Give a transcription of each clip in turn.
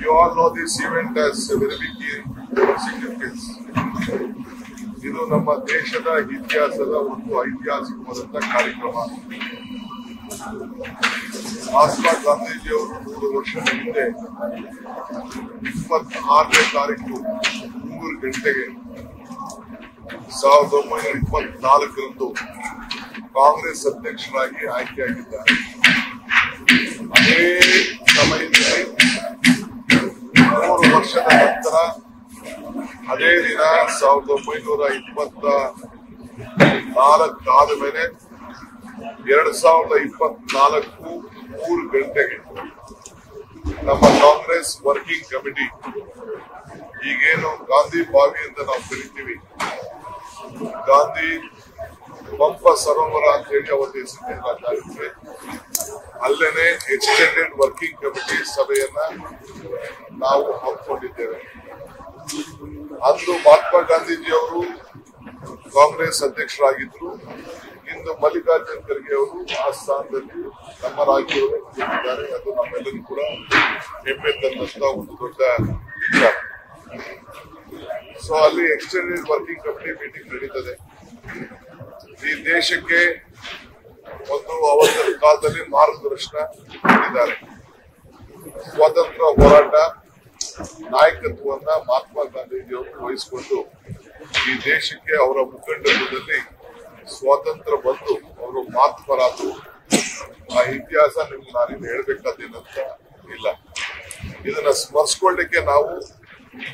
You all know this event has a very big significance. ಇದು ನಮ್ಮ ದೇಶದ ಇತಿಹಾಸದ ಒಂದು ಐತಿಹಾಸಿಕವಾದಂತಹ ಕಾರ್ಯಕ್ರಮ. ಮಹಾತ್ಮ ಗಾಂಧೀಜಿಯವರು 100 ವರ್ಷದ ಹಿಂದೆ 26ನೇ ತಾರೀಕು 3 ಗಂಟೆಗೆ 1924ರಂದು ಕಾಂಗ್ರೆಸ್ ಅಧ್ಯಕ್ಷರಾಗಿ ಆಯ್ಕೆಯಾಗಿದ್ದಾರೆ. ಅದೇ ಸಮಯದಲ್ಲಿ 3 ವರ್ಷದ ನಂತರ ಅದೇ ದಿನ 1924 ಆದ ಮೇಲೆ 2024 3 ಗಂಟೆಗೆ ನಮ್ಮ ಕಾಂಗ್ರೆಸ್ ವರ್ಕಿಂಗ್ ಕಮಿಟಿ, ಈಗೇನು ಗಾಂಧಿ ಬಾವಿ ಅಂತ ನಾವು ಕರಿತೀವಿ, ಗಾಂಧಿ ಪಂಪ ಸರೋವರ ಅಂತ ಹೇಳಿ ಅವತ್ತು ಹೆಸರಿಸಿದ್ದಾರೆ. ಅಲ್ಲೇನೆ ಎಕ್ಸ್ಟೆಂಡೆಡ್ ವರ್ಕಿಂಗ್ ಕಮಿಟಿ ಸಭೆಯನ್ನ ನಾವು ಹಮ್ಮಿಕೊಂಡಿದ್ದೇವೆ. ಅಂದು ಮಹಾತ್ಮ ಗಾಂಧೀಜಿಯವರು ಕಾಂಗ್ರೆಸ್ ಅಧ್ಯಕ್ಷರಾಗಿದ್ರು. ಇಂದು ಮಲ್ಲಿಕಾರ್ಜುನ್ ಖರ್ಗೆ ಅವರು ಆ ಸ್ಥಾನದಲ್ಲಿ ನಮ್ಮ ರಾಜ್ಯವನ್ನು ಗೆದ್ದಿದ್ದಾರೆ. ಅದು ನಮ್ಮೆಲ್ಲರೂ ಕೂಡ ಹೆಮ್ಮೆ ತಂದಂತ ಒಂದು ದೊಡ್ಡ ವಿಚಾರ. ಸೊ ಅಲ್ಲಿ ಎಕ್ಸ್ಟೆಂಡೆಡ್ ವರ್ಕಿಂಗ್ ಕಮಿಟಿ ಮೀಟಿಂಗ್ ನಡೀತದೆ. ಈ ದೇಶಕ್ಕೆ ಒಂದು ಅವತ್ತಿನ ಕಾಲದಲ್ಲಿ ಮಾರ್ಗದರ್ಶನ ನೀಡಿದ್ದಾರೆ. ಸ್ವಾತಂತ್ರ್ಯ ಹೋರಾಟ ನಾಯಕತ್ವವನ್ನ ಮಹಾತ್ಮ ಗಾಂಧೀಜಿಯವರು ವಹಿಸಿಕೊಂಡು ಈ ದೇಶಕ್ಕೆ ಅವರ ಮುಖಂಡತ್ವದಲ್ಲಿ ಸ್ವಾತಂತ್ರ್ಯ ಬಂದು ಅವರು ಮಹಾತ್ಮರಾದರು. ಆ ಇತಿಹಾಸ ನಿಮ್ಗೆ ನಾನಿನ್ನು ಹೇಳ್ಬೇಕಾದೇನಂತ ಇಲ್ಲ. ಇದನ್ನ ಸ್ಮರಿಸಿಕೊಳ್ಳಿಕ್ಕೆ ನಾವು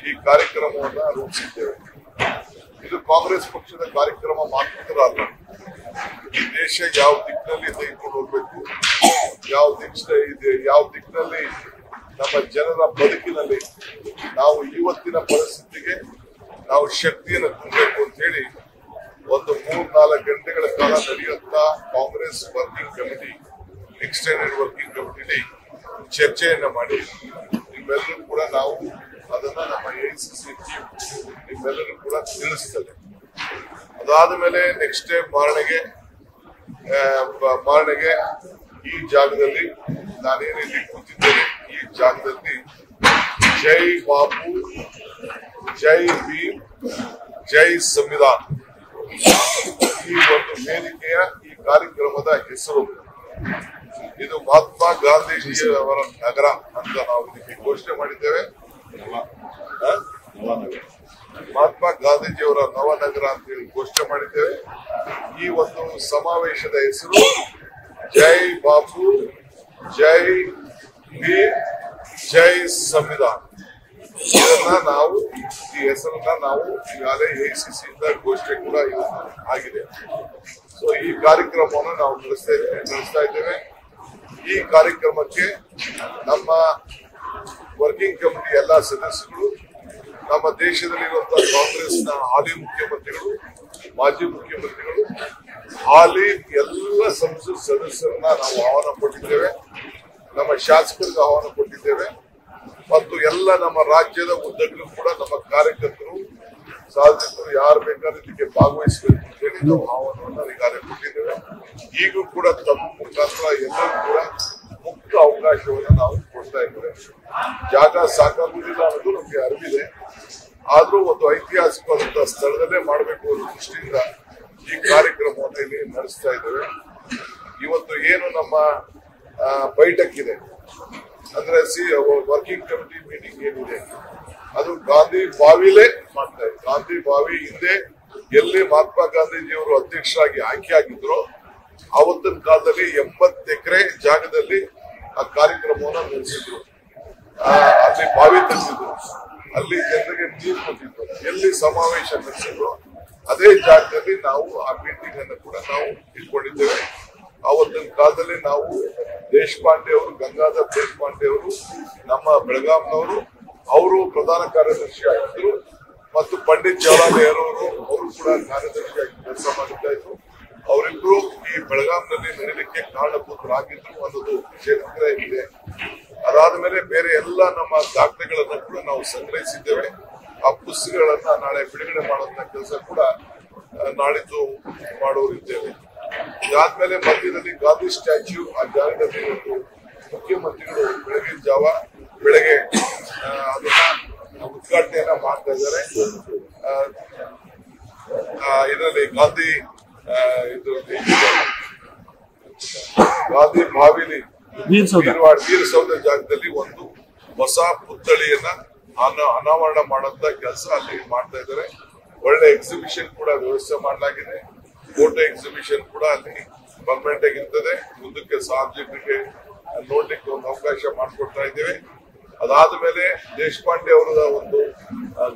ಈ ಕಾರ್ಯಕ್ರಮವನ್ನ ರೂಪಿಸಿದ್ದೇವೆ. ಇದು ಕಾಂಗ್ರೆಸ್ ಪಕ್ಷದ ಕಾರ್ಯಕ್ರಮ ಮಾತ್ರ ಅಲ್ಲ. ಈ ದೇಶ ಯಾವ ದಿಕ್ಕಿನಲ್ಲಿ ತೆಗೆದುಕೊಂಡು ಹೋಗ್ಬೇಕು, ಯಾವ ದಿಕ್ಕಿನಲ್ಲಿ ನಮ್ಮ ಜನರ ಬದುಕಿನಲ್ಲಿ ನಾವು ಇವತ್ತಿನ ಪರಿಸ್ಥಿತಿಗೆ ನಾವು ಶಕ್ತಿಯನ್ನು ತುಂಬಬೇಕು ಅಂತ ಹೇಳಿ ಒಂದು 3-4 ಗಂಟೆಗಳ ಕಾಲ ನಡೆಯುತ್ತ Congress working committee, extended working ಕಮಿಟಿಲಿ ಚರ್ಚೆಯನ್ನ ಮಾಡಿ ನಿಮ್ಮೆಲ್ಲರೂ ಕೂಡ ನಾವು ಅದನ್ನ ನಮ್ಮ AICC ನಿಮ್ಮೆಲ್ಲರೂ ಕೂಡ ತಿಳಿಸ್ತದೆ. ಅದಾದ ಮೇಲೆ ನೆಕ್ಸ್ಟ್ ಡೇ ಮಾರನೆಗೆ ಈ ಜಾಗದಲ್ಲಿ ನಾನೇನು ಇಲ್ಲಿ ಕೂತಿದ್ದೇನೆ, ಈ ಜಾಗದಲ್ಲಿ ಜೈ ಬಾಪು, ಜೈ ಭೀಮ್, ಜೈ ಸಂವಿಧಾನ್ ಈ ಒಂದು ವೇದಿಕೆಯ ಈ ಕಾರ್ಯಕ್ರಮದ ಹೆಸರು. ಇದು ಮಹಾತ್ಮ ಗಾಂಧೀಜಿಯವರ ನಗರ ಅಂತ ನಾವು ಇದಕ್ಕೆ ಘೋಷಣೆ ಮಾಡಿದ್ದೇವೆ. ಮಹಾತ್ಮ ಗಾಂಧೀಜಿಯವರ ನವನಗರ ಅಂತ ಹೇಳಿ ಘೋಷಣೆ ಮಾಡಿದ್ದೇವೆ. ಈ ಒಂದು ಸಮಾವೇಶದ ಹೆಸರು ಜೈ ಬಾಪು, ಜೈ ಭೀಮ್, ಜೈ ಸಂವಿಧಾನ್. ಇದನ್ನ ನಾವು ಈ ಹೆಸರನ್ನ ನಾವು ಈಗಾಗಲೇ AICC ಇಂದ ಘೋಷಣೆ ಕೂಡ ಆಗಿದೆ. ಸೊ ಈ ಕಾರ್ಯಕ್ರಮವನ್ನು ನಾವು ನಡೆಸ್ತಾ ಇದ್ದೇವೆ. ಈ ಕಾರ್ಯಕ್ರಮಕ್ಕೆ ನಮ್ಮ ವರ್ಕಿಂಗ್ ಕಮಿಟಿ ಎಲ್ಲ ಸದಸ್ಯರು, ನಮ್ಮ ದೇಶದಲ್ಲಿರುವಂತಹ ಕಾಂಗ್ರೆಸ್ನ ಹಾಲಿ ಮುಖ್ಯಮಂತ್ರಿಗಳು, ಮಾಜಿ ಮುಖ್ಯಮಂತ್ರಿಗಳು, ಹಾಲಿ ಎಲ್ಲ ಸಂಸತ್ ಸದಸ್ಯರನ್ನ ನಾವು ಆಹ್ವಾನ ಕೊಟ್ಟಿದ್ದೇವೆ. ನಮ್ಮ ಶಾಸಕರಿಗೆ ಆಹ್ವಾನ ಕೊಟ್ಟಿದ್ದೇವೆ. ಮತ್ತು ಎಲ್ಲ ನಮ್ಮ ರಾಜ್ಯದ ಉದ್ದಕ್ಕೂ ಕೂಡ ನಮ್ಮ ಕಾರ್ಯಕರ್ತರು, ಸಾರ್ವಜನಿಕರು ಯಾರು ಬೇಕಾದ್ರೆ ಇದಕ್ಕೆ ಭಾಗವಹಿಸಬೇಕು ಅಂತ ಹೇಳಿ ನಾವು ಆಹ್ವಾನವನ್ನು ಈಗಾಗಲೇ ಕೊಟ್ಟಿದ್ದೇವೆ. ಈಗೂ ಕೂಡ ತಮ್ಮ ಮುಖಾಂತರ ಎಲ್ಲರೂ ಕೂಡ ಮುಕ್ತ ಅವಕಾಶವನ್ನು ನಾವು ಕೊಡ್ತಾ ಇದ್ದೇವೆ. ಜಾಗ ಸಾಕಾಗುವುದಿಲ್ಲ ಅನ್ನೋದು ನಮಗೆ ಅರಿವಿದೆ. ಆದ್ರೂ ಒಂದು ಐತಿಹಾಸಿಕವಾದಂತಹ ಸ್ಥಳದಲ್ಲೇ ಮಾಡಬೇಕು ಅನ್ನೋ ದೃಷ್ಟಿಯಿಂದ ಈ ಕಾರ್ಯಕ್ರಮವನ್ನು ಇಲ್ಲಿ ನಡೆಸ್ತಾ ಇದ್ದೇವೆ. ಇವತ್ತು ಏನು ನಮ್ಮ ಬೈಠಕ್ ಇದೆ ಅಂದ್ರೆ ವರ್ಕಿಂಗ್ ಕಮಿಟಿ ಮೀಟಿಂಗ್ ಏನಿದೆ ಅದು ಗಾಂಧಿ ಬಾವಿಲೇ ಮಾಡ್ತಾ ಇದೆ. ಗಾಂಧಿ ಬಾವಿ ಹಿಂದೆ ಎಲ್ಲಿ ಮಹಾತ್ಮ ಗಾಂಧೀಜಿಯವರು ಅಧ್ಯಕ್ಷರಾಗಿ ಆಯ್ಕೆಯಾಗಿದ್ರು ಆವತ್ತಿನ ಕಾಲದಲ್ಲಿ 80 ಎಕರೆ ಜಾಗದಲ್ಲಿ ಆ ಕಾರ್ಯಕ್ರಮವನ್ನು ನಡೆಸಿದ್ರು. ಅಲ್ಲಿ ಬಾವಿ ತೆಗೆದಿದ್ರು, ಅಲ್ಲಿ ಜನರಿಗೆ ನೀರು ಕೊಟ್ಟಿದ್ರು, ಎಲ್ಲಿ ಸಮಾವೇಶ ನಡೆಸಿದ್ರು ಅದೇ ಜಾಗದಲ್ಲಿ ನಾವು ಆ ಮೀಟಿಂಗ್ ಅನ್ನು ಕೂಡ ನಾವು ಇಟ್ಕೊಂಡಿದ್ದೇವೆ. ಆವತ್ತಿನ ಕಾಲದಲ್ಲಿ ನಾವು ದೇಶಪಾಂಡೆ ಅವರು, ಗಂಗಾಧರ್ ದೇಶಪಾಂಡೆ ಅವರು ನಮ್ಮ ಬೆಳಗಾಂನವರು, ಅವರು ಪ್ರಧಾನ ಕಾರ್ಯದರ್ಶಿ ಆಗಿದ್ರು. ಮತ್ತು ಪಂಡಿತ್ ಜವಾಹರ್ಲಾಲ್ ನೆಹರು ಅವರು ಕೂಡ ಕಾರ್ಯದರ್ಶಿಯಾಗಿ ಕೆಲಸ ಮಾಡ್ತಾ ಇದ್ರು. ಅವರಿಬ್ರು ಈ ಬೆಳಗಾಂನಲ್ಲಿ ನಡೆಯಲಿಕ್ಕೆ ಕಾರಣಭೂತರಾಗಿದ್ರು ಅನ್ನೋದು ಚರಿತ್ರೆ ಇದೆ. ಅದಾದ ಮೇಲೆ ಬೇರೆ ಎಲ್ಲ ನಮ್ಮ ದಾಖಲೆಗಳನ್ನ ಕೂಡ ನಾವು ಸಂಗ್ರಹಿಸಿದ್ದೇವೆ. ಆ ಪುಸ್ತಕಗಳನ್ನ ನಾಳೆ ಬಿಡುಗಡೆ ಮಾಡುವಂತ ಕೆಲಸ ಕೂಡ ನಾಳಿದ್ದು ಮಾಡೋರಿದ್ದೇವೆ. ಇದಾದ್ಮೇಲೆ ಮಧ್ಯದಲ್ಲಿ ಗಾಂಧಿ ಸ್ಟ್ಯಾಚ್ಯೂ, ಆ ಜಾಗದಲ್ಲಿ ಒಂದು ಮುಖ್ಯಮಂತ್ರಿಗಳು ಬೆಳಗ್ಗೆ ಮಾಡ್ತಾ ಇದ್ದಾರೆ. ಇದರಲ್ಲಿ ಗಾಂಧಿ ಬಾವಿಲಿ ವೀರಸೌಧ ಜಾಗದಲ್ಲಿ ಒಂದು ಹೊಸ ಪುತ್ಥಳಿಯನ್ನ ಅನಾವರಣ ಮಾಡುವಂತ ಕೆಲಸ ಅಲ್ಲಿ ಮಾಡ್ತಾ ಇದ್ದಾರೆ. ಒಳ್ಳೆ ಎಕ್ಸಿಬಿಷನ್ ಕೂಡ ವ್ಯವಸ್ಥೆ ಮಾಡಲಾಗಿದೆ. ಫೋಟೋ ಎಕ್ಸಿಬಿಷನ್ ಕೂಡ ಅಲ್ಲಿ ಪರ್ಮನೆಂಟ್ ಆಗಿರ್ತದೆ. ಮುಂದಕ್ಕೆ ಸಾರ್ವಜನಿಕರಿಗೆ ನೋಡ್ಲಿಕ್ಕೆ ಒಂದು ಅವಕಾಶ ಮಾಡಿಕೊಡ್ತಾ ಇದ್ದೇವೆ. ಅದಾದ ಮೇಲೆ ದೇಶಪಾಂಡೆ ಅವರ ಒಂದು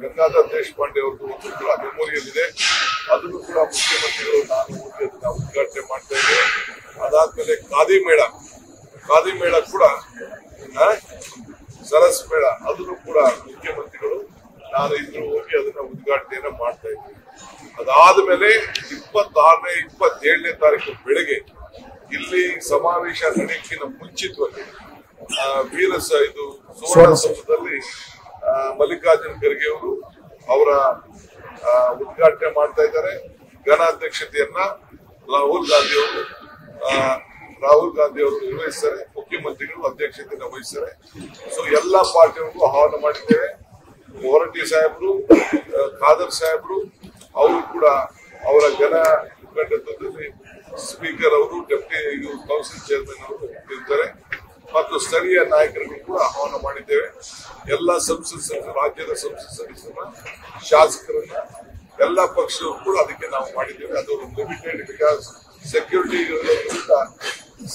ಗಂಗಾಧರ್ ದೇಶಪಾಂಡೆ ಅವ್ರದ್ದು ಒಂದು ಕೂಡ ಮೆಮೋರಿಯಲ್ ಇದೆ. ಅದನ್ನು ಕೂಡ ಮುಖ್ಯಮಂತ್ರಿಗಳು ನಾನು ಉದ್ಘಾಟನೆ ಮಾಡ್ತಾ ಇದ್ದೇವೆ. ಅದಾದ್ಮೇಲೆ ಖಾದಿ ಮೇಳ ಕೂಡ ಸರಸ್ ಮೇಳ ಅದನ್ನು ಕೂಡ ಮುಖ್ಯಮಂತ್ರಿಗಳು ನಾನು ಇದ್ರು ಹೋಗಿ ಅದನ್ನ ಉದ್ಘಾಟನೆಯನ್ನ ಮಾಡ್ತಾ ಇದ್ದೀವಿ. ಅದಾದ್ಮೇಲೆ 26ನೇ 27ನೇ ತಾರೀಕು ಬೆಳಗ್ಗೆ ಇಲ್ಲಿ ಸಮಾವೇಶ ನಡೆಯಕ್ಕಿಂತ ಮುಂಚಿತವಾಗಿ ಇದು ಸುವರ್ಣಸೌಧದಲ್ಲಿ ಮಲ್ಲಿಕಾರ್ಜುನ್ ಖರ್ಗೆ ಅವರು ಅವರ ಉದ್ಘಾಟನೆ ಮಾಡ್ತಾ ಇದ್ದಾರೆ. ಘನಾಧ್ಯಕ್ಷತೆಯನ್ನ ರಾಹುಲ್ ಗಾಂಧಿ ಅವರು ನಿರ್ವಹಿಸ್ತಾರೆ. ಮುಖ್ಯಮಂತ್ರಿಗಳು ಅಧ್ಯಕ್ಷತೆಯನ್ನು ವಹಿಸ್ತಾರೆ. ಸೊ ಎಲ್ಲಾ ಪಾರ್ಟಿಗಳಿಗೂ ಆಹ್ವಾನ ಮಾಡಿದ್ದೇವೆ. ಹೊರಟ್ಟಿ ಸಾಹೇಬರು, ಖಾದರ್ ಸಾಹೇಬರು ಅವರು ಕೂಡ ಅವರ ಮುಖಂಡತ್ವದಲ್ಲಿ ಸ್ಪೀಕರ್ ಅವರು, ಡೆಪ್ಟಿ ಕೌನ್ಸಿಲ್ ಚೇರ್ಮನ್ ಅವರು ಇರ್ತಾರೆ. ಮತ್ತು ಸ್ಥಳೀಯ ನಾಯಕರಿಗೂ ಕೂಡ ಆಹ್ವಾನ ಮಾಡಿದ್ದೇವೆ. ಎಲ್ಲ ರಾಜ್ಯದ ಸಂಸತ್ ಸದಸ್ಯರನ್ನ, ಶಾಸಕರನ್ನ, ಎಲ್ಲ ಪಕ್ಷಗಳು ಕೂಡ ಅದಕ್ಕೆ ನಾವು ಮಾಡಿದ್ದೇವೆ. ಅದು ಲಿಮಿಟೆಡ್ ಬಿಕಾಸ್ ಸೆಕ್ಯೂರಿಟಿ ಇರೋದ್ರಿಂದ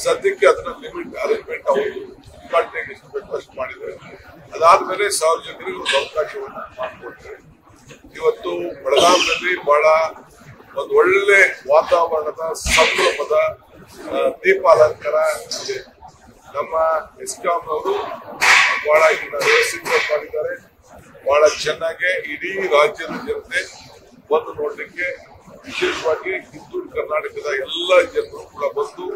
ಸದ್ಯಕ್ಕೆ ಅದನ್ನ ಲಿಮಿಟ್ ಅರೇಂಜ್ಮೆಂಟ್ ಅವರು ಉದ್ಘಾಟನೆಗೆ ಎಷ್ಟು ಬೇಕು ಅಷ್ಟು ಮಾಡಿದ್ದೇವೆ. ಅದಾದ್ಮೇಲೆ ಸಾರ್ವಜನಿಕರಿಗೆ ಒಂದು ಅವಕಾಶವನ್ನ ಮಾಡಿಕೊಡ್ತೇವೆ. ಇವತ್ತು ಬೆಳಗಾವಿಯಲ್ಲಿ ಬಹಳ ಒಂದು ಒಳ್ಳೆ ವಾತಾವರಣದ ಸಂಭ್ರಮದ ದೀಪಾಲಂಕಾರ ಇದೆ. ನಮ್ಮ ಎಸ್ಕಾಂ ಅವರು ಬಹಳ ವ್ಯವಸ್ಥಿತ ಮಾಡಿದ್ದಾರೆ. ಬಹಳ ಚೆನ್ನಾಗಿ ಇಡೀ ರಾಜ್ಯದ ಜನತೆ ಬಂದು ನೋಡ್ಲಿಕ್ಕೆ, ವಿಶೇಷವಾಗಿ ಕಿತ್ತೂರು ಕರ್ನಾಟಕದ ಎಲ್ಲ ಜನರು ಕೂಡ ಬಂದು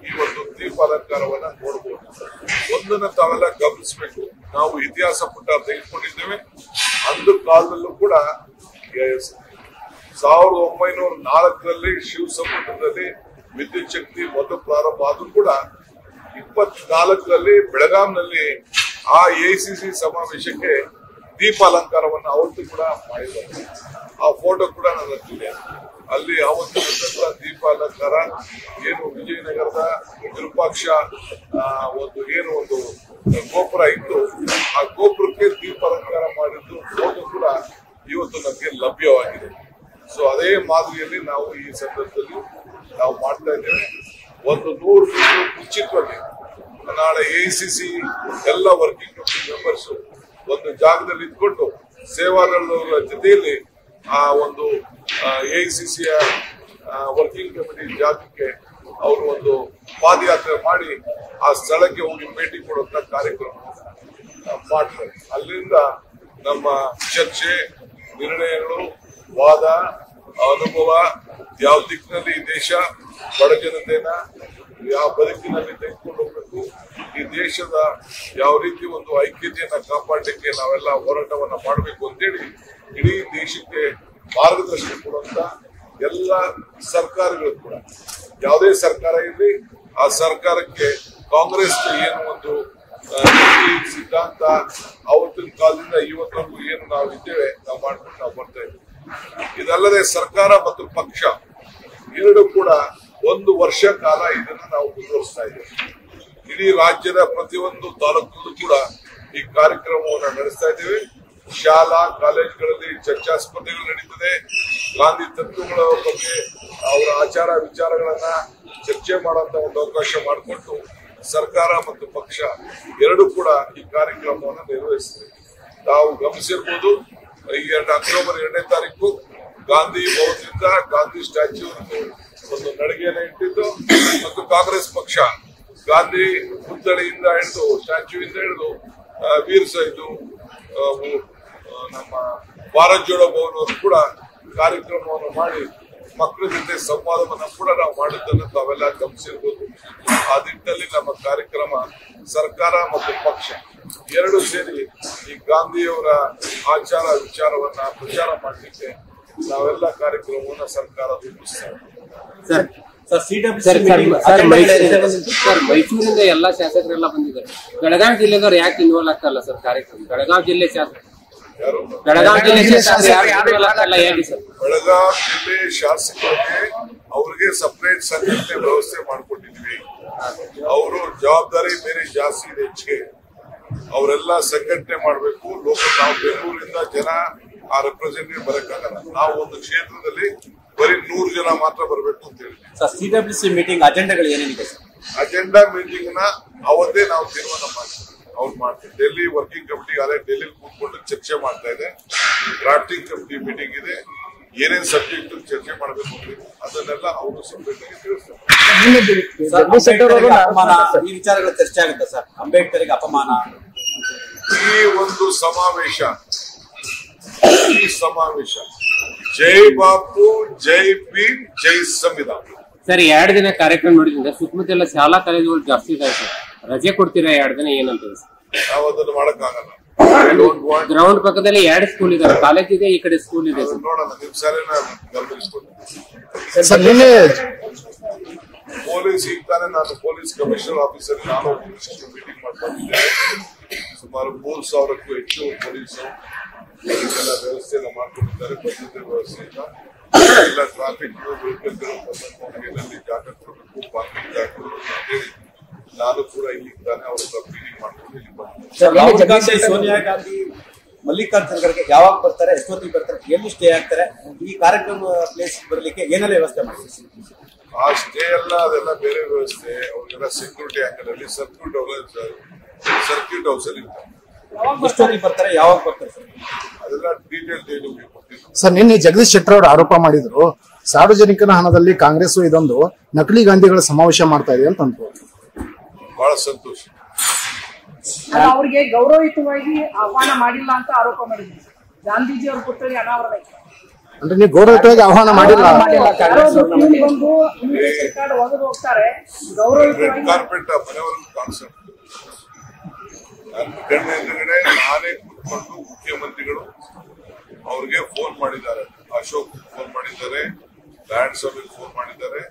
ಈ ಒಂದು ದೀಪಾಲಂಕಾರವನ್ನ ನೋಡಬಹುದು. ಒಂದನ್ನ ತಾವೆಲ್ಲ ಗಮನಿಸಬೇಕು. ನಾವು ಇತಿಹಾಸ ಪುಟ ತೆಗೆದುಕೊಂಡಿದ್ದೇವೆ. ಅಂದು ಕಾಲದಲ್ಲೂ ಕೂಡ 1904ರಲ್ಲಿ ಶಿವಸಮುದ್ರದಲ್ಲಿ ವಿದ್ಯುತ್ ಶಕ್ತಿ ಮೊದಲು ಪ್ರಾರಂಭ ಆದ್ರೂ ಕೂಡ 24ರಲ್ಲಿ ಬೆಳಗಾಂನಲ್ಲಿ ಆ ಎಐಸಿಸಿ ಸಮಾವೇಶಕ್ಕೆ ದೀಪಾಲಂಕಾರವನ್ನು ಅವತ್ತು ಕೂಡ ಮಾಡಿದ್ದಾರೆ. ಆ ಫೋಟೋ ಕೂಡ ನನ್ನ ಹತ್ತಿದೆ. ಅಲ್ಲಿ ಅವತ್ತು ದೀಪಾಲಂಕಾರ ಏನು ವಿಜಯನಗರದ ವಿರೂಪಾಕ್ಷ ಒಂದು ಗೋಪುರ ಇತ್ತು, ಆ ಗೋಪುರಕ್ಕೆ ದೀಪಾಲಂಕಾರ ಮಾಡಿದ್ದು ಫೋಟೋ ಕೂಡ ಇವತ್ತು ನಮಗೆ ಲಭ್ಯವಾಗಿದೆ. ಸೊ ಅದೇ ಮಾದರಿಯಲ್ಲಿ ನಾವು ಈ ಸಂದರ್ಭದಲ್ಲಿ ನಾವು ಮಾಡ್ತಾ ಇದ್ದೇವೆ. ಒಂದು 100 ಮೀಟರ್ ಮುಂಚಿತವಾಗಿ ನಾಳೆ ಎಐಸಿಸಿ ಎಲ್ಲ ವರ್ಕಿಂಗ್ ಕಮಿಟಿ ಮೆಂಬರ್ಸ್ ಒಂದು ಜಾಗದಲ್ಲಿ ಇದ್ಕೊಂಡು ಸೇವಾದಳದವರ ಜೊತೆಯಲ್ಲಿ ಆ ಒಂದು ಎಐಸಿಸಿಯ ವರ್ಕಿಂಗ್ ಕಮಿಟಿ ಜಾಗಕ್ಕೆ ಅವರು ಒಂದು ಪಾದಯಾತ್ರೆ ಮಾಡಿ ಆ ಸ್ಥಳಕ್ಕೆ ಹೋಗಿ ಭೇಟಿ ಕೊಡುವಂತ ಕಾರ್ಯಕ್ರಮ ಮಾಡ್ತಾರೆ. ಅಲ್ಲಿಂದ ನಮ್ಮ ಚರ್ಚೆ, ನಿರ್ಣಯಗಳು, ವಾದ, ಅನುಭವ, ಯಾವ ದಿಕ್ಕಿನಲ್ಲಿ ಈ ದೇಶ ಬಡ ಜನತೆಯನ್ನ ಯಾವ ಬದುಕಿನಲ್ಲಿ ತೆಗೆದುಕೊಂಡು ಹೋಗ್ಬೇಕು, ಈ ದೇಶದ ಯಾವ ರೀತಿ ಒಂದು ಐಕ್ಯತೆಯನ್ನ ಕಾಪಾಡಲಿಕ್ಕೆ ನಾವೆಲ್ಲ ಹೋರಾಟವನ್ನ ಮಾಡಬೇಕು ಅಂತೇಳಿ ಇಡೀ ದೇಶಕ್ಕೆ ಮಾರ್ಗದರ್ಶನ ಕೊಡುವಂತ ಎಲ್ಲ ಸರ್ಕಾರಗಳು ಕೂಡ, ಯಾವುದೇ ಸರ್ಕಾರ ಇರಲಿ, ಆ ಸರ್ಕಾರಕ್ಕೆ ಕಾಂಗ್ರೆಸ್ ಏನು ಒಂದು ಸಿದ್ಧಾಂತ ಅವತ್ತಿನ ಕಾಲದಿಂದ ಇವತ್ತವರೆಗೂ ಏನು ನಾವು ಇದ್ದೇವೆ ನಾವು ಮಾಡ್ಕೊಂಡು ನಾವು ಬರ್ತಾ ಇದ್ದೀವಿ. ಇದಲ್ಲದೆ ಸರ್ಕಾರ ಮತ್ತು ಪಕ್ಷ ಎರಡು ಕೂಡ 1 ವರ್ಷ ಕಾಲ ಇದನ್ನ ನಾವು ಮುಂದುವರಿಸ್ತಾ ಇದ್ದೇವೆ. ಇಡೀ ರಾಜ್ಯದ ಪ್ರತಿಯೊಂದು ತಾಲೂಕಲ್ಲೂ ಕೂಡ ಈ ಕಾರ್ಯಕ್ರಮವನ್ನು ನಡೆಸ್ತಾ ಇದ್ದೇವೆ. ಶಾಲಾ ಕಾಲೇಜುಗಳಲ್ಲಿ ಚರ್ಚಾ ಸ್ಪರ್ಧೆಗಳು ನಡೀತದೆ. ಗಾಂಧಿ ತತ್ವಗಳ ಬಗ್ಗೆ ಅವರ ಆಚಾರ ವಿಚಾರಗಳನ್ನ ಚರ್ಚೆ ಮಾಡುವಂತ ಒಂದು ಅವಕಾಶ ಮಾಡಿಕೊಟ್ಟು ಸರ್ಕಾರ ಮತ್ತು ಪಕ್ಷ ಎರಡು ಕೂಡ ಈ ಕಾರ್ಯಕ್ರಮವನ್ನು ನಿರ್ವಹಿಸಿದೆ. ತಾವು ಗಮನಿಸಿರ್ಬೋದು, ಈ ಅಕ್ಟೋಬರ್ 2ನೇ ತಾರೀಕು ಗಾಂಧಿ ಭವನದಿಂದ ಗಾಂಧಿ ಸ್ಟ್ಯಾಚ್ಯೂ ಒಂದು ನಡಿಗೆಯನ್ನು ಇಟ್ಟಿದ್ದು ಮತ್ತು ಕಾಂಗ್ರೆಸ್ ಪಕ್ಷ ಗಾಂಧಿ ಪುತ್ಥಳಿಯಿಂದ ಹಿಡಿದು ಸ್ಟ್ಯಾಚ್ಯೂಯಿಂದ ಹಿಡಿದು ನಮ್ಮ ಭಾರತ್ ಜೋಡೋ ಭವನವರು ಕೂಡ ಕಾರ್ಯಕ್ರಮವನ್ನು ಮಾಡಿ ಮಕ್ಕಳ ಜೊತೆ ಸಂವಾದವನ್ನು ಕೂಡ ನಾವು ಮಾಡಿದ್ದನ್ನು ತಾವೆಲ್ಲ ಗಮನಿಸಿರ್ಬೋದು. ಆ ನಿಟ್ಟಿನಲ್ಲಿ ನಮ್ಮ ಕಾರ್ಯಕ್ರಮ ಸರ್ಕಾರ ಮತ್ತು ಪಕ್ಷ ಎರಡು ಸೇರಿ ಈ ಗಾಂಧಿಯವರ ಆಚಾರ ವಿಚಾರವನ್ನ ಪ್ರಚಾರ ಮಾಡಲಿಕ್ಕೆ ನಾವೆಲ್ಲ ಕಾರ್ಯಕ್ರಮವನ್ನು ಸರ್ಕಾರ ರೂಪಿಸ್ತಾರೆ. ಮೈಸೂರಿಂದ ಎಲ್ಲಾ ಶಾಸಕರೆಲ್ಲ ಬಂದಿದ್ದಾರೆ. ಬೆಳಗಾವಿ ಜಿಲ್ಲೆದವ್ರು ಯಾಕೆ ಇನ್ವಾಲ್ವ್ ಆಗ್ತಾರಲ್ಲ ಸರ್ ಕಾರ್ಯಕ್ರಮ? ಬೆಳಗಾವಿ ಜಿಲ್ಲೆ ಶಾಸಕರು ಯಾರು ಬೆಳಗಾವಿ ಜಿಲ್ಲೆ ಶಾಸಕರಿಗೆ ಅವ್ರಿಗೆ ಸಪರೇಟ್ ಸಂಘಟನೆ ವ್ಯವಸ್ಥೆ ಮಾಡ್ಕೊಟ್ಟಿದ್ವಿ. ಅವರು ಜವಾಬ್ದಾರಿ ಬೇರೆ ಜಾಸ್ತಿ ಇದೆ, ಹೆಚ್ಚಿಗೆ ಅವರೆಲ್ಲ ಸಂಘಟನೆ ಮಾಡ್ಬೇಕು. ನಾವು ಬೆಂಗಳೂರಿಂದ ಜನ ಆ ರೆಪ್ರೆಸೆಂಟೇಟಿವ್ ಬರಕ್ಕಾಗಲ್ಲ. ನಾವು ಒಂದು ಕ್ಷೇತ್ರದಲ್ಲಿ ಬರೀ 100 ಜನ ಮಾತ್ರ ಬರಬೇಕು ಅಂತ ಹೇಳಿ. CWC ಮೀಟಿಂಗ್ ಅಜೆಂಡಾಗಳು ಏನೇನಿದೆ ಸರ್? ಅಜೆಂಡಾ ಮೀಟಿಂಗ್ ನ ಅವತ್ತೇ ನಾವು ತೀರ್ಮಾನ ಮಾಡ್ತೀವಿ. ಅವ್ರು ಮಾಡ್ತೀವಿ. ಡೆಲ್ಲಿ ವರ್ಕಿಂಗ್ ಕಮಿಟಿ ಅದೇ ಡೆಲ್ಲಿ ಕೂತ್ಕೊಂಡು ಚರ್ಚೆ ಮಾಡ್ತಾ ಇದೆ. ಡ್ರಾಫ್ಟಿಂಗ್ ಕಮಿಟಿ ಮೀಟಿಂಗ್ ಇದೆ. ಏನೇನ್ ಸಬ್ಜೆಕ್ಟ್ ಚರ್ಚೆ ಮಾಡಬೇಕು ಅದನ್ನೆಲ್ಲ ಅವರು ಸಬ್ಜೆಕ್ಟ್ ಆಗಿ ತಿಳಿಸ್ತಾರೆ. ಈ ವಿಚಾರಗಳು ಚರ್ಚೆ ಆಗುತ್ತೆ ಸರ್. ಅಂಬೇಡ್ಕರ್ಗೆ ಅಪಮಾನ, ಈ ಒಂದು ಸಮಾವೇಶ ಜೈ ಬಾಪು, ಜೈ ಭೀಮ್, ಜೈ ಸಂವಿಧಾನ. ಸರ್ 2 ದಿನ ಕಾರ್ಯಕ್ರಮ ನೋಡಿದ್ರೆ ಸುತ್ತಮುತ್ತ ಎಲ್ಲ ಶಾಲಾ ಕಾಲೇಜುಗಳು ಜಾಸ್ತಿ ಇದಾವೆ ಸರ್. ರಜೆ ಕೊಡ್ತೀರಾ 2 ದಿನ ಏನಂತ? ನಾವು ಅದನ್ನು ಮಾಡಕ್ಕಾಗಲ್ಲ. ಗ್ರೌಂಡ್ ಪಕ್ಕದಲ್ಲಿ 2 ಸ್ಕೂಲ್ ಇದಾವೆ, ಕಾಲೇಜ್ ಇದೆ, ಈ ಕಡೆ ಸ್ಕೂಲ್ ಇದೆ. ನೋಡೋಣ, ನಿಮ್ ಸರಿನ ಗಮನಿಸ್ಕೊಂಡು. ಪೊಲೀಸ್ ಈಗ ತಾನೇ ನಾನು ಪೊಲೀಸ್ ಕಮಿಷನರ್ ಆಫೀಸರ್ ನಾನು ಮೀಟಿಂಗ್ ಮಾಡ್ಕೊಂಡಿದ್ದೇನೆ. ಸುಮಾರು 3000ಕ್ಕೂ ಹೆಚ್ಚು ಪೊಲೀಸು ಇದೆಲ್ಲ ವ್ಯವಸ್ಥೆಯನ್ನು ಮಾಡ್ಕೊಂಡಿದ್ದಾರೆ. ಭದ್ರತೆ ವ್ಯವಸ್ಥೆಯಿಂದ ಎಲ್ಲ ಟ್ರಾಫಿಕ್ ವೆಹಿಕಲ್ಗಳಲ್ಲಿ ಜಾಗ್ರತೆ ಕೊಡಬೇಕು, ಪಾರ್ಕಿಂಗ್ ಜಾಗಗಳು ಅಂತೇಳಿ ನಾನು ಕೂಡ ಇಲ್ಲಿಗೆ ತಾನೆ ಅವ್ರ ಮೀಟಿಂಗ್ ಮಾಡ್ಕೊಂಡು ಇಲ್ಲಿ ಬಂದೆ. ಸೋನಿಯಾ ಗಾಂಧಿ ಮಲ್ಲಿಕಾರ್ಜುನ್ ಖರ್ಗೆ ಯಾವಾಗ ಬರ್ತಾರೆ, ಎಷ್ಟೊತ್ತಿಗೆ ಬರ್ತಾರೆ, ಎಲ್ಲಿ ಸ್ಟೇ ಆಗ್ತಾರೆ, ಈ ಕಾರ್ಯಕ್ರಮ ಪ್ಲೇಸ್ ಬರ್ಲಿಕ್ಕೆ ಏನೆಲ್ಲ ವ್ಯವಸ್ಥೆ ಮಾಡ್ತೀವಿ? ಆ ಸ್ಟೇ ಎಲ್ಲ ಅದೆಲ್ಲ ಬೇರೆ ವ್ಯವಸ್ಥೆ. ಅವ್ರಿಗೆಲ್ಲ ಸೆಕ್ಯೂರಿಟಿ ಆಂಗಲ್ ಅಲ್ಲಿ ಸರ್ಕ್ಯೂಟ್ ಹೌಸ್ ಅಲ್ಲಿ ಇರ್ತಾರೆ. ಎಷ್ಟೊತ್ತಿಗೆ ಬರ್ತಾರೆ, ಯಾವಾಗ ಬರ್ತಾರೆ ಸರ್? ಅದೆಲ್ಲ ಡೀಟೇಲ್ ಕೊಡ್ತೀವಿ ಸರ್. ನಿನ್ನೆ ಜಗದೀಶ್ ಶೆಟ್ಟರ್ ಅವರು ಆರೋಪ ಮಾಡಿದ್ರು, ಸಾರ್ವಜನಿಕರ ಹಣದಲ್ಲಿ ಕಾಂಗ್ರೆಸ್ ಇದೊಂದು ನಕಲಿ ಗಾಂಧಿಗಳ ಸಮಾವೇಶ ಮಾಡ್ತಾ ಇದೆ ಅಂತ ಅಂದ್ರು. ಬಹಳ ಸಂತೋಷ. ಅವ್ರಿಗೆ ಗೌರವಯುತವಾಗಿ ಆಹ್ವಾನ ಮಾಡಿಲ್ಲ ಅಂತ ಆರೋಪ ಮಾಡಿದ್ರು. ಗಾಂಧೀಜಿ ಅವ್ರ ಪುತ್ಥಳಿ ಅನಾವರಣ ಅಂದ್ರೆ ನೀವು ಗೌರವಯುತವಾಗಿ ಆಹ್ವಾನ ಮಾಡಿಲ್ಲ. ಬಂದು ಕಾರ್ಡ್ ಒಗೆದು ಹೋಗ್ತಾರೆ. ಗೌರವಯುತವಾಗಿ ಕಾರ್ಪೆಟ್ ಮನೆಯವ್ರಿಗೆ ಕಾನ್ಸೆಪ್ಟ್ ಕಣ್ಣ ಎದುರುಗಡೆ ನಾನೇ ಕೂತ್ಕೊಂಡು ಮುಖ್ಯಮಂತ್ರಿಗಳು ಅವ್ರಿಗೆ ಫೋನ್ ಮಾಡಿದ್ದಾರೆ. ಅಶೋಕ್ ಫೋನ್ ಮಾಡಿದ್ದಾರೆ, ಲ್ಯಾಂಡ್ ಸಭೆಗೆ ಫೋನ್ ಮಾಡಿದ್ದಾರೆ,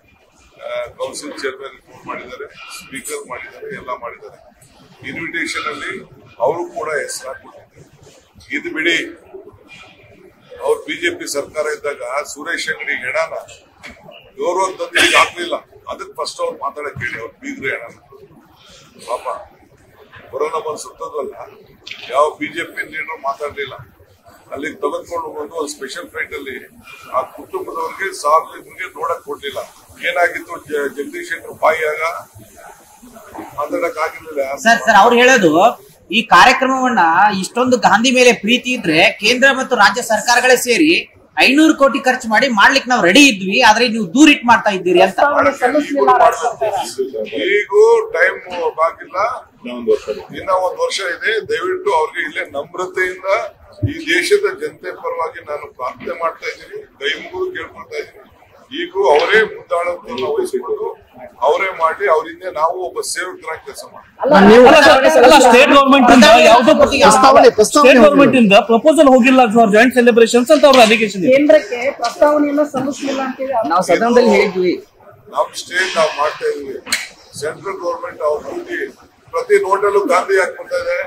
ಕೌನ್ಸಿಲ್ ಚೇರ್ಮನ್ ಫೋನ್ ಮಾಡಿದ್ದಾರೆ, ಸ್ಪೀಕರ್ ಮಾಡಿದ್ದಾರೆ, ಎಲ್ಲ ಮಾಡಿದ್ದಾರೆ. ಇನ್ವಿಟೇಷನ್ ಅಲ್ಲಿ ಅವರು ಕೂಡ ಹೆಸರು ಹಾಕೊಂಡಿದ್ದಾರೆ. ಇದು ಬಿಡಿ, ಅವ್ರು ಬಿಜೆಪಿ ಸರ್ಕಾರ ಇದ್ದಾಗ ಸುರೇಶ್ ಅಂಗಡಿ ಹೆಣನ ಗೌರವ ತಂದು ಈಗ ಹಾಕ್ಲಿಲ್ಲ. ಅದಕ್ಕೆ ಫಸ್ಟ್ ಅವ್ರು ಮಾತಾಡಕ್ ಹೇಳಿ, ಅವ್ರು ಬೀಗ್ರು ಹೆಣನ ಪಾಪ ಕೊರೋನಾ ಬಂದು ಸುತ್ತದಲ್ಲ, ಯಾವ ಬಿಜೆಪಿ ಲೀಡರ್ ಮಾತಾಡ್ಲಿಲ್ಲ. ಅಲ್ಲಿಗೆ ತೆಗೆದುಕೊಂಡು ಬಂದು ಒಂದು ಸ್ಪೆಷಲ್ ಫ್ಲೈಟ್ ಅಲ್ಲಿ ಆ ಕುಟುಂಬದವ್ರಿಗೆ ಸಾರ್ವಜನಿಕರಿಗೆ ನೋಡಕ್ ಕೊಡ್ಲಿಲ್ಲ. ಏನಾಗಿತ್ತು, ಜಗದೀಶ್ ಶೆಟ್ಟರ್ ಬಾಯಿಯಾಗ ಮಾತಾಡಕ್ ಆಗಿರ್ಲಿಲ್ಲ. ಸರ್ ಅವ್ರು ಹೇಳೋದು, ಈ ಕಾರ್ಯಕ್ರಮವನ್ನ ಇಷ್ಟೊಂದು ಗಾಂಧಿ ಮೇಲೆ ಪ್ರೀತಿ ಇದ್ರೆ ಕೇಂದ್ರ ಮತ್ತು ರಾಜ್ಯ ಸರ್ಕಾರಗಳೇ ಸೇರಿ 500 ಕೋಟಿ ಖರ್ಚು ಮಾಡಿ ಮಾಡ್ಲಿಕ್ಕೆ ನಾವು ರೆಡಿ ಇದ್ವಿ, ಆದ್ರೆ ನೀವು ದೂರಿಟ್ ಮಾಡ್ತಾ ಇದ್ದೀರಿ ಅಂತ. ಈಗೂ ಟೈಮ್ ಬಾಗಿಲ್ಲ, ಇನ್ನ 1 ವರ್ಷ ಇದೆ. ದಯವಿಟ್ಟು ಅವ್ರಿಗೆ ಇಲ್ಲೇ ನಮ್ರತೆಯಿಂದ ಈ ದೇಶದ ಜನತೆ ಪರವಾಗಿ ನಾನು ಪ್ರಾರ್ಥನೆ ಮಾಡ್ತಾ ಇದ್ದೀನಿ, ಕೈ ಮುಗಿದು ಕೇಳ್ಕೊಳ್ತಾ ಇದ್ದೀನಿ. ಈಗೂ ಅವರೇ ಮುಂದಾಳತ್ವವನ್ನು ವಹಿಸಿಕೊಂಡು ಅವರೇ ಮಾಡಿ, ಅವರಿಂದ ನಾವು ಒಬ್ಬ ಸೇವಕರಾಗಿ ಕೆಲಸ ಮಾಡ್ತೀವಿ. ಸ್ಟೇಟ್ ಗವರ್ಮೆಂಟ್ ಇಂದ ಪ್ರಪೋಸಲ್ ಹೋಗಿಲ್ಲ ಫಾರ್ ಜಾಯಿಂಟ್ ಸೆಲೆಬ್ರೇಷನ್ಸ್ ಅಂತ ಅವ್ರ ಅಲಿಗೇಷನ್. ಕೇಂದ್ರಕ್ಕೆ ಪ್ರಸ್ತಾವನೆಯನ್ನ ಸಲ್ಲಿಸಲಿಲ್ಲ ಅಂತೇಳಿ ನಾವು ಸದನದಲ್ಲಿ ಹೇಳಿದ್ವಿ. ನಮ್ ಸ್ಟೇಟ್ ನಾವು ಮಾಡ್ತಾ ಇದೀವಿ. ಸೆಂಟ್ರಲ್ ಗವರ್ಮೆಂಟ್ ಅವ್ರ ಡ್ಯೂಟಿ. ಪ್ರತಿ ನೋಟಲ್ಲೂ ಗಾಂಧಿ ಯಾಕೆ ಬರ್ತಾ ಇದೆ?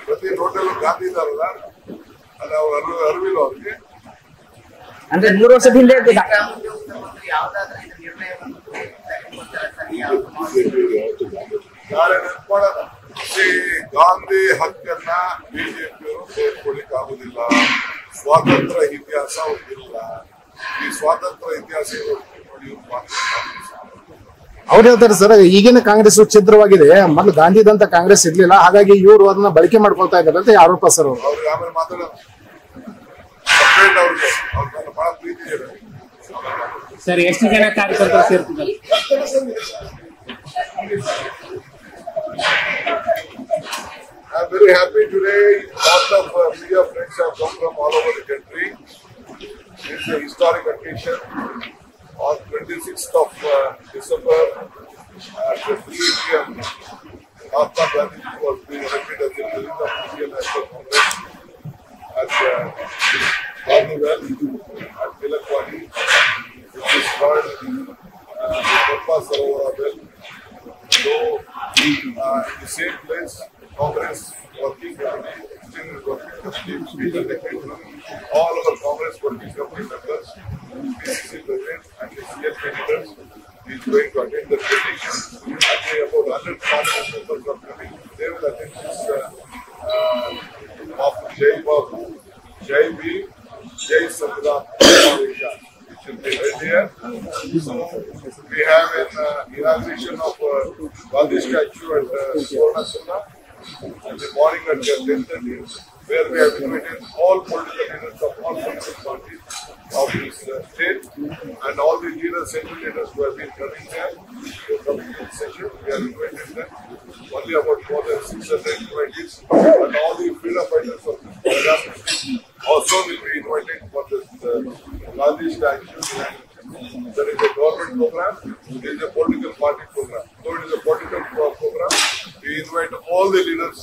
ಪ್ರತಿ ನೋಟಲ್ಲೂ ಗಾಂಧಿ ಇದಾರಲ್ಲ, ಅಲ್ಲ ಅವ್ರ ಅರಿವಿಲ್ಲ ಅವ್ರಿಗೆ. ಅಂದ್ರೆ 3 ವರ್ಷದ ಹಿಂದೆ ನಾಳೆ ನೆನ್ಕೊಳ್ಳೋಣ. ಗಾಂಧಿ ಹಕ್ಕನ್ನ ಬಿಜೆಪಿಯವರು ಸೇರ್ಕೊಳ್ಳಿಕ್ ಆಗುದಿಲ್ಲ. ಸ್ವಾತಂತ್ರ್ಯ ಇತಿಹಾಸ ಇಲ್ಲ. ಈ ಸ್ವಾತಂತ್ರ್ಯ ಇತಿಹಾಸ ನೋಡಿ ಅವ್ರು ಹೇಳ್ತಾರೆ ಸರ್, ಈಗಿನ ಕಾಂಗ್ರೆಸ್ ಛಿದ್ರವಾಗಿದೆ, ಮೊದಲು ಗಾಂಧಿದಂತ ಕಾಂಗ್ರೆಸ್ ಇರ್ಲಿಲ್ಲ, ಹಾಗಾಗಿ ಇವರು ಅದನ್ನ ಬಳಕೆ ಮಾಡ್ಕೊಳ್ತಾ ಇದ್ದಾರೆ ಅಂತ ಆರೋಪ ಸರ್. ಅವ್ರಿಗೆ ಆಮೇಲೆ ಮಾತಾಡೋಣ. ಸಪ್ರೇಟ್ ಅವ್ರಿಗೆ ಬಹಳ ಪ್ರೀತಿ ಇದೆ ಸರ್. ಎಷ್ಟು ಜನ ಕಾರ್ಯಕರ್ತರು ಸೇರ್ತಿದ್ದಾರೆ? I'm very happy today. Lots of media friends have come from all over the country. It's a historic occasion. On 26th of December, at 3 p.m., Mahatma Gandhi was being elected as the president of Indian National Congress at Gandhiwell at Tilakwani, which is called Purpa Sarovara Well. So, in the same place, Congress working committee extended working committee, speech and secretary, all our Congress working committee members, PCC president and the CLP leaders is going to attend the presentation. Actually, about 100 Congress members are coming. They will attend this Jai Babu, Jai Bhim, Jai Samvidan Foundation, which will be held here. So we have an inauguration of Gandhi statue at Suvarna Sala in the morning at 10:30, where we have invited all political leaders of all political parties of this state and all the leaders, central leaders who have been coming there to coming to the session. We have invited them. Only about more than 600 invitees, and all the freedom fighters of Punjab also will be invited for this Gandhi statue. And there is a government program, there is a political party program. So it is a political program. We invite all the leaders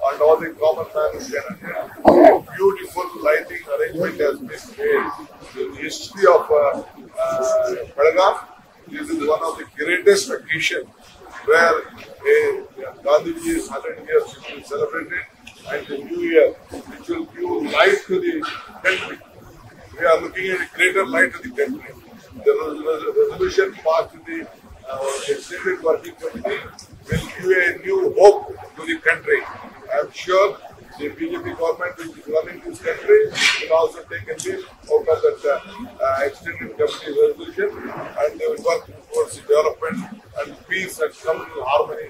and all the common man who can attend. Beautiful lighting arrangement has been made in the history of Belgaum. This is one of the greatest occasions where Gandhiji's 100 years will be celebrated, and the new year which will give light to the country. We are looking at a greater light to the country. The resolution passed in the extended working committee will give a new hope to the country. I am sure the BJP government which is running this country will also take a lead out of that extended committee resolution, and they will work towards the development and peace and communal harmony